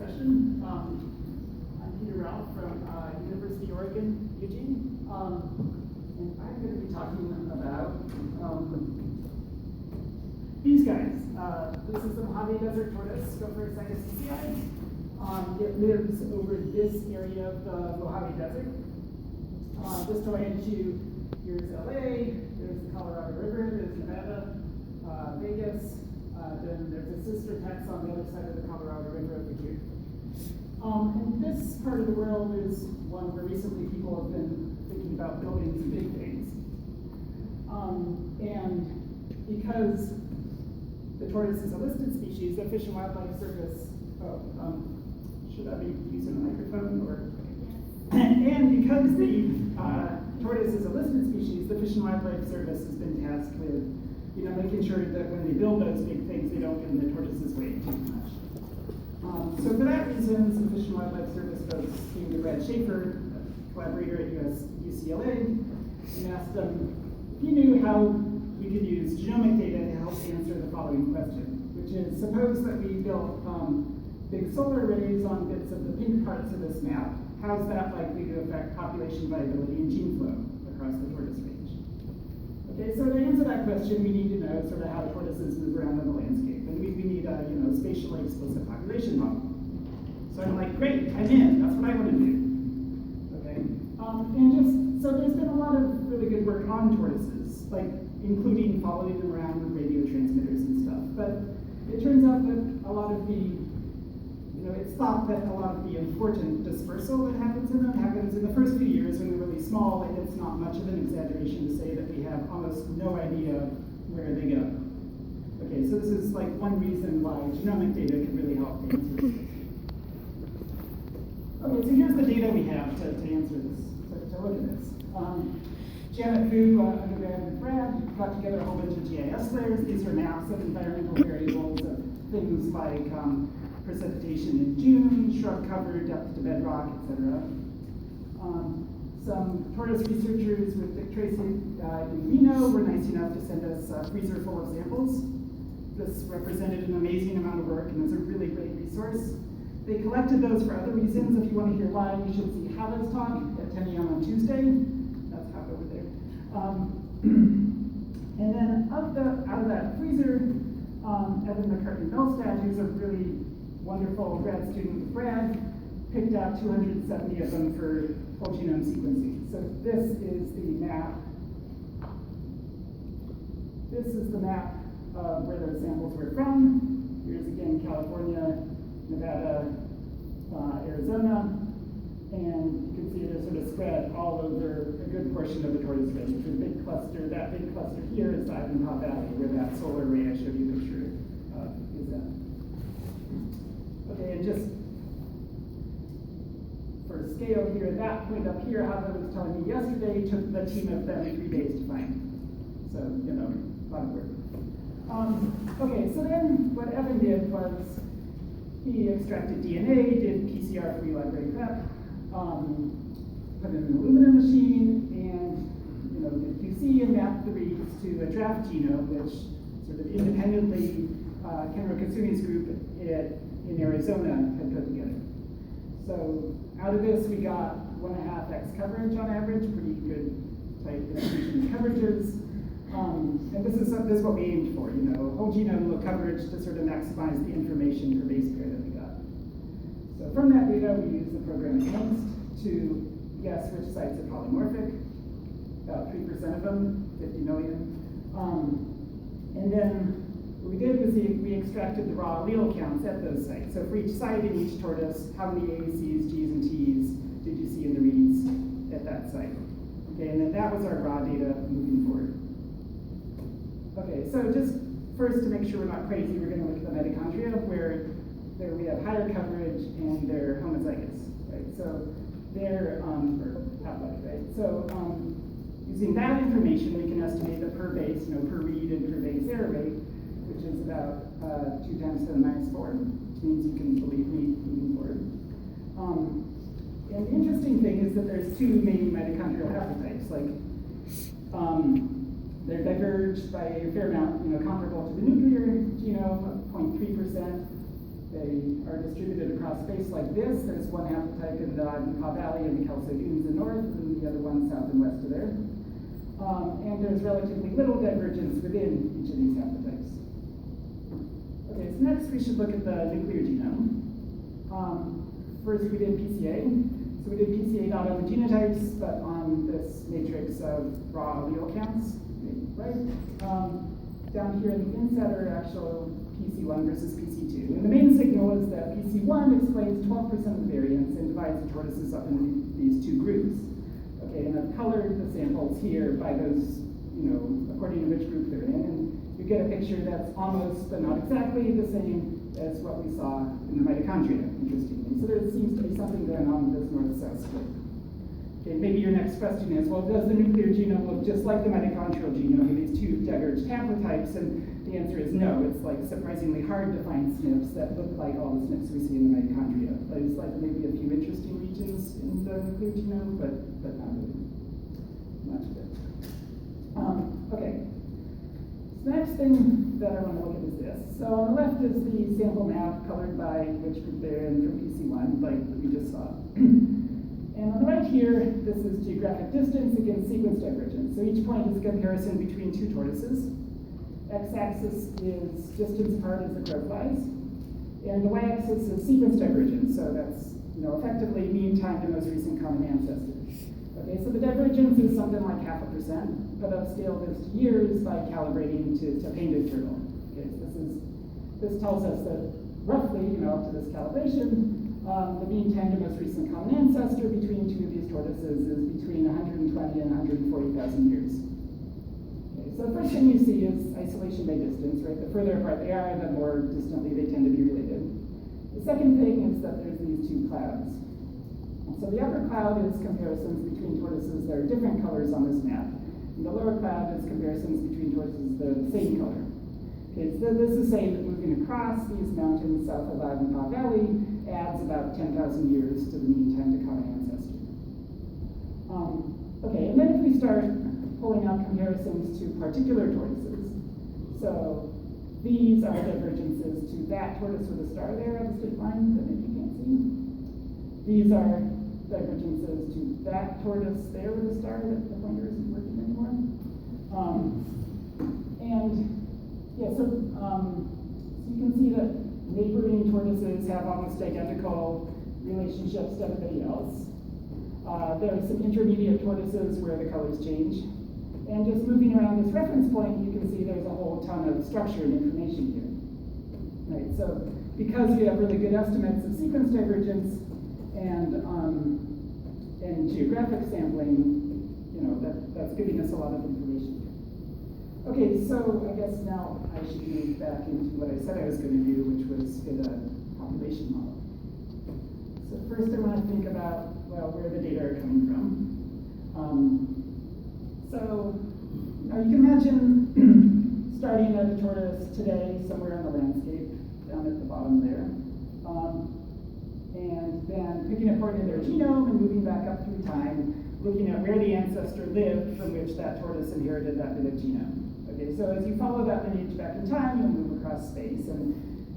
session. I'm Peter Ralph from University of Oregon, Eugene. And I'm going to be talking about these guys. This is the Mojave Desert tortoise, Geographic CCI. It lives over this area of the Mojave Desert. Just to orient you, here's LA, there's the Colorado River, there's Nevada, Vegas, then there's a sister text on the other side of the Colorado River over here. And this part of the world is one where recently people have been thinking about building some big things. And because the tortoise is a listed species, the Fish and Wildlife Service, should I be using a microphone? And because the tortoise is a listed species, the Fish and Wildlife Service has been tasked with making sure that when they build those big things, they don't get in the tortoise's way too much. So for that reason, some Fish and Wildlife Service folks came to Brad Schaefer, a collaborator at UCLA, and asked him if he knew how we could use genomic data to help answer the following question, which is, suppose that we built big solar arrays on bits of the pink parts of this map. How's that likely to affect population viability and gene flow across the tortoise range? Okay, so to answer that question, we need to know sort of how tortoises move around in the landscape, and we need a spatially explicit population model. So I'm like, great, I'm in. That's what I want to do. Okay, and so there's been a lot of really good work on tortoises, like including following them around with radio transmitters and stuff. But it turns out that a lot of the it's thought that a lot of the important dispersal that happens in them happens in the first few years when they're really small, and it's not much of an exaggeration to say that we have almost no idea where they go. Okay, so this is like one reason why genomic data can really help answer this. Okay, so here's the data we have to answer this, to look at this. Janet Fu, undergrad and Brad, got together a whole bunch of GIS layers. These are maps of environmental variables of things like precipitation in June, shrub cover, depth to bedrock, etc. Some tortoise researchers with Dick Tracy in Reno were nice enough to send us a freezer full of samples. This represented an amazing amount of work and is a really great resource. They collected those for other reasons. If you want to hear why, you should see Hava's talk at 10 a.m. on Tuesday. That's Hava over there. And then out of that freezer, Evan McCartney-Belstad, who's a really wonderful grad student with Brad, picked out 270 of them for whole genome sequencing. So this is the map. This is the map of where those samples were from. Here's again California, Nevada, Arizona, and you can see they're sort of spread all over a good portion of the tortoise range. The big cluster, that big cluster here is Ivanpah Valley, where that solar array I showed you a picture is at. Okay, and just for scale here, that point up here, Hava was telling me yesterday, took the team of them 3 days to find. So, a lot of work. Okay, so then what Evan did was he extracted DNA, did PCR free library prep, put in an Illumina machine, and did QC and mapped the reads to a draft genome, which sort of independently Kenro Katsumi's group in Arizona had put together. So out of this, we got 1.5x coverage on average, pretty good tight distribution of coverages. And this is what we aimed for, whole genome coverage to sort of maximize the information per base pair that we got. So from that data, we used the program Genomics to guess which sites are polymorphic, about 3% of them, 50 million. And then what we did was we extracted the raw allele counts at those sites. So for each site in each tortoise, how many A's, C's, G's, and T's did you see in the reads at that site? Okay, and then that was our raw data moving forward. Okay, so just first to make sure we're not crazy, we're going to look at the mitochondria where there we have higher coverage and they're homozygous, right? So they're half-life, right? So using that information, we can estimate the per base, per read and per base error rate, which is about 2 times 10 to the minus 4, which means you can believe me moving forward. And the interesting thing is that there's 2 main mitochondrial haplotypes, like they're diverged by a fair amount, comparable to the nuclear genome, 0.3%. They they are distributed across space like this. There's one haplotype in the Ivanpah Valley and the Kelso Dunes in north, and the other one south and west of there. And there's relatively little divergence within each of these haplotypes. Okay, so next we should look at the nuclear genome. First we did PCA. So we did PCA not on the genotypes, but on this matrix of raw allele counts, right? Down here in the inset are actual PC1 versus PC2. And the main signal is that PC1 explains 12% of the variance and divides the tortoises up into these two groups. Okay, and I've colored the samples here by those, according to which group they're in. And you get a picture that's almost, but not exactly, the same as what we saw in the mitochondria, interestingly. So there seems to be something going on with this north-south split. Okay, maybe your next question is, well, does the nuclear genome look just like the mitochondrial genome with these two diverged haplotypes? And the answer is no. It's like surprisingly hard to find SNPs that look like all the SNPs we see in the mitochondria. There's like maybe a few interesting regions in the nuclear genome, but not really much of it. Okay. The next thing that I want to look at is this. So on the left is the sample map colored by which group they're in from PC1, like we just saw. And on the right here, this is geographic distance against sequence divergence. So each point is a comparison between two tortoises. X-axis is distance apart as the crow flies. And the y-axis is sequence divergence. So that's effectively mean time to most recent common ancestor. Okay, so the divergence is something like 0.5%, but upscale this to years by calibrating to painted turtle. Okay, so this tells us that roughly, up to this calibration, the mean time to most recent common ancestor between two of these tortoises is between 120 and 140,000 years. Okay, so the first thing you see is isolation by distance, right? The further apart they are, the more distantly they tend to be related. The second thing is that there's these two clouds. So the upper cloud is comparisons between tortoises that are different colors on this map. And the lower cloud is comparisons between tortoises that are the same color. Okay, so this is saying that moving across these mountains south of Ivanpah Valley adds about 10,000 years to the mean time to common ancestor. Okay, and then if we start pulling out comparisons to particular tortoises, so these are divergences to that tortoise with a star there on the straight line that maybe you can't see. These are divergences to that tortoise there with a star that the pointer isn't working anymore. So you can see that neighboring tortoises have almost identical relationships to everybody else. There are some intermediate tortoises where the colors change. And just moving around this reference point, you can see there's a whole ton of structure and information here. Right, so because we have really good estimates of sequence divergence and geographic sampling, that's giving us a lot of information. Okay, so I guess now I should move back into what I said I was going to do, which was fit a population model. So first I want to think about, where the data are coming from. So you can imagine starting at a tortoise today somewhere in the landscape, down at the bottom there. And then picking a point in their genome and moving back up through time, looking at where the ancestor lived from which that tortoise inherited that bit of genome. Okay, so as you follow that lineage back in time, you'll move across space, and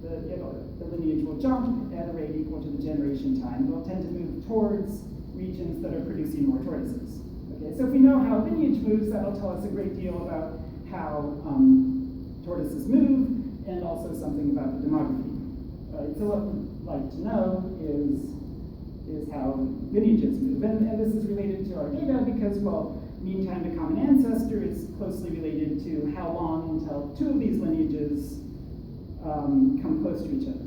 the lineage will jump at a rate equal to the generation time. It'll tend to move towards regions that are producing more tortoises. Okay, so if we know how lineage moves, that'll tell us a great deal about how tortoises move, and also something about the demography. Right, so what we'd like to know is how lineages move. And this is related to our data because, mean time to common ancestor is closely related to how long until two of these lineages come close to each other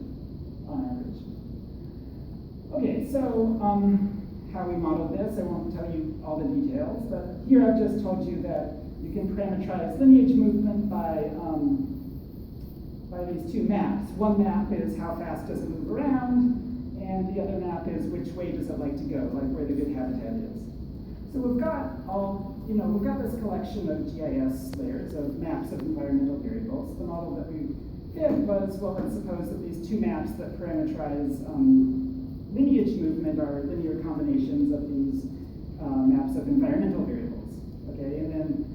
on average. Okay, so how we modeled this, I won't tell you all the details, but here I've just told you that you can parameterize lineage movement by these two maps. One map is how fast does it move around, and the other map is which way does it like to go, like where the good habitat is. So we've got this collection of GIS layers of maps of environmental variables. The model that we did was, let's suppose that these two maps that parameterize lineage movement are linear combinations of these maps of environmental variables. Okay, and then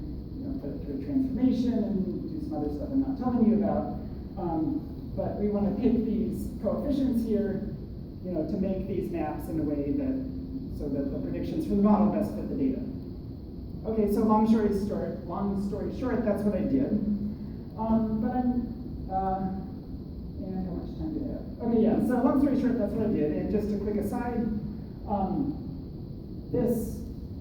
put it through a transformation and do some other stuff I'm not telling you about. But we want to pick these coefficients predictions here, to make these maps in a way that, so that the predictions from the model best fit the data. Okay, so long story short, that's what I did. But and how much time do I have? Okay, yeah, so long story short, that's what I did. And just a quick aside, this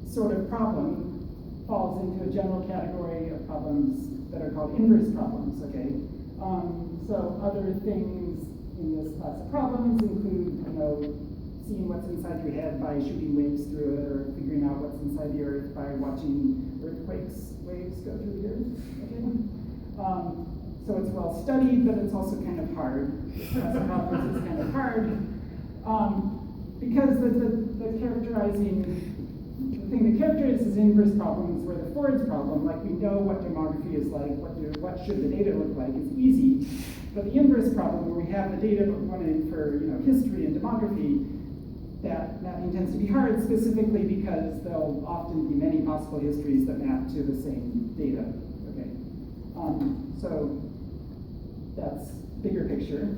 sort of problem falls into a general category of problems that are called inverse problems, okay? So other things in this class of problems include, seeing what's inside your head by shooting waves through it, or figuring out what's inside the earth by watching earthquakes waves go through the earth, okay? So it's well studied, but it's also kind of hard. This class of problems is kind of hard, because the thing that characterizes inverse problems, where the Ford's problem, like we know what demography is like, what should the data look like, is easy. But the inverse problem, where we have the data but wanted for history and demography, that mapping tends to be hard, specifically because there'll often be many possible histories that map to the same data. Okay, so that's bigger picture.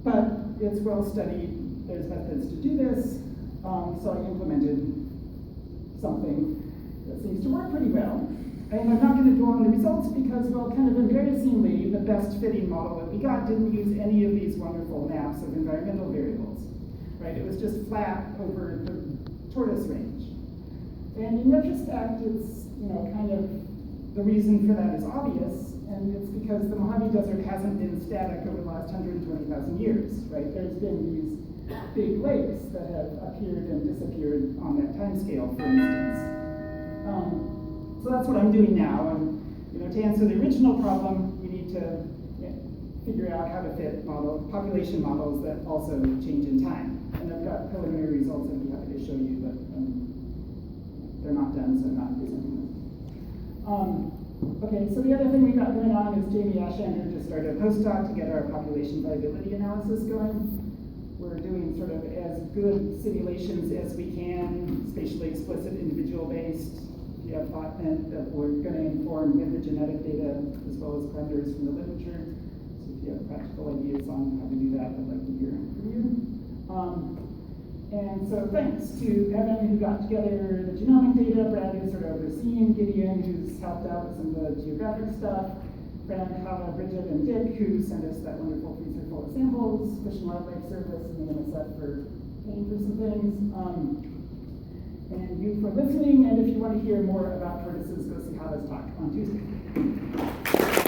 But it's well studied. There's methods to do this. So I implemented something that seems to work pretty well. And I'm not going to dwell on the results because, well, kind of embarrassingly, the best fitting model that we got didn't use any of these wonderful maps of environmental variables, right? It was just flat over the tortoise range. And in retrospect, it's, kind of, the reason for that is obvious, and it's because the Mojave Desert hasn't been static over the last 120,000 years, right? There's been these big lakes that have appeared and disappeared on that time scale, for instance. So that's what I'm doing now, and to answer the original problem, we need to figure out how to fit population models that also change in time. And I've got preliminary results I'd be happy to show you, but they're not done, so I'm not presenting them. Okay, so the other thing we got going on is Jamie Ashander just started a postdoc to get our population viability analysis going. We're doing sort of as good simulations as we can, spatially explicit, individual-based. We have botnet that we're going to inform with the genetic data as well as parameters from the literature. So if you have practical ideas on how to do that, I'd like to hear from you. And so thanks to Evan, who got together the genomic data, Brad, who's sort of overseeing, Gideon, who's helped out with some of the geographic stuff, Brad, Hava, Bridget, and Dick, who sent us that wonderful freezer full of samples, Fish and Wildlife Service, and the NSF for paying for some things. And you for listening, and if you want to hear more about tortoises, go see Hava's talk on Tuesday.